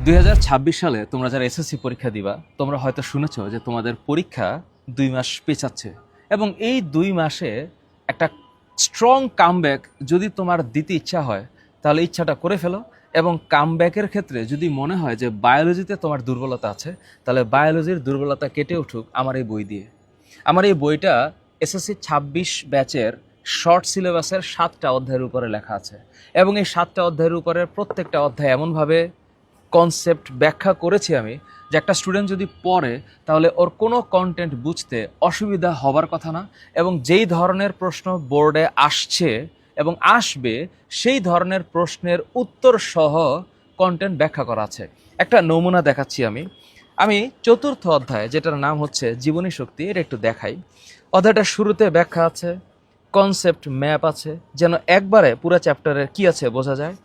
2026 সালে তোমরা যারা এসএসসি পরীক্ষা দিবা তোমরা হয়তো শুনেছো যে তোমাদের পরীক্ষা 2 মাস পেছাচ্ছে এবং এই 2 মাসে একটা স্ট্রং কামব্যাক যদি তোমার দিতে ইচ্ছা হয় তাহলে ইচ্ছাটা করে ফেলো। এবং কামব্যাকের ক্ষেত্রে যদি মনে হয় যে বায়োলজিতে তোমার দুর্বলতা আছে তাহলে বায়োলজির দুর্বলতা কেটে উঠুক আমার এই বই দিয়ে। আমার এই বইটা এসএসসি 26 ব্যাচের শর্ট সিলেবাসের 7টা অধ্যায়ের উপরে লেখা আছে এবং এই 7টা অধ্যায়ের উপরে প্রত্যেকটা অধ্যায় এমনভাবে কনসেপ্ট ব্যাখ্যা করেছি আমি যে একটা স্টুডেন্ট যদি পড়ে তাহলে ওর কোনো কন্টেন্ট বুঝতে অসুবিধা হবার কথা না এবং যেই ধরনের প্রশ্ন বোর্ডে আসছে এবং আসবে সেই ধরনের প্রশ্নের উত্তর সহ কন্টেন্ট ব্যাখ্যা করা আছে। একটা নমুনা দেখাচ্ছি আমি আমি চতুর্থ অধ্যায় যেটার নাম হচ্ছে জীবনী শক্তি, এটা একটু দেখাই। অধ্যায়টার শুরুতে ব্যাখ্যা আছে, কনসেপ্ট ম্যাপ আছে, যেন একবারে পুরো চ্যাপ্টারের কি আছে বোঝা যায়।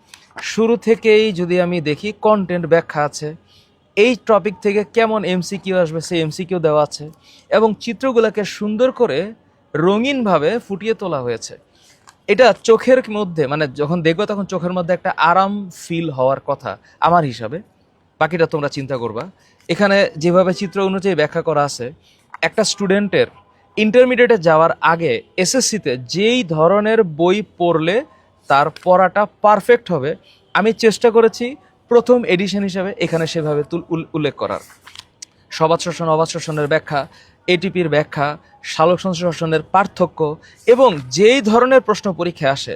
শুরু থেকেই যদি আমি দেখি কন্টেন্ট ব্যাখ্যা আছে, এই টপিক থেকে কেমন এমসিকিউ আসবে সেই এমসিকিউ দেওয়া আছে এবং চিত্রগুলোকে সুন্দর করে রঙিনভাবে ফুটিয়ে তোলা হয়েছে। এটা চোখের মধ্যে মানে যখন দেখবে তখন চোখের মধ্যে একটা আরাম ফিল হওয়ার কথা আমার হিসাবে। বাকিটা তোমরা চিন্তা করবা। এখানে যেভাবে চিত্র অনুযায়ী ব্যাখ্যা করা আছে, একটা স্টুডেন্টের ইন্টারমিডিয়েটে যাওয়ার আগে এসএসসিতে যেই ধরনের বই পড়লে তার পড়াটা পারফেক্ট হবে আমি চেষ্টা করেছি প্রথম এডিশন হিসেবে এখানে সেভাবে উল্লেখ করার। সবাত শোষণ অবাত শোষণের ব্যাখ্যা, এটিপির ব্যাখ্যা, সালোক সংশ্লেষণের পার্থক্য এবং যেই ধরনের প্রশ্ন পরীক্ষায় আসে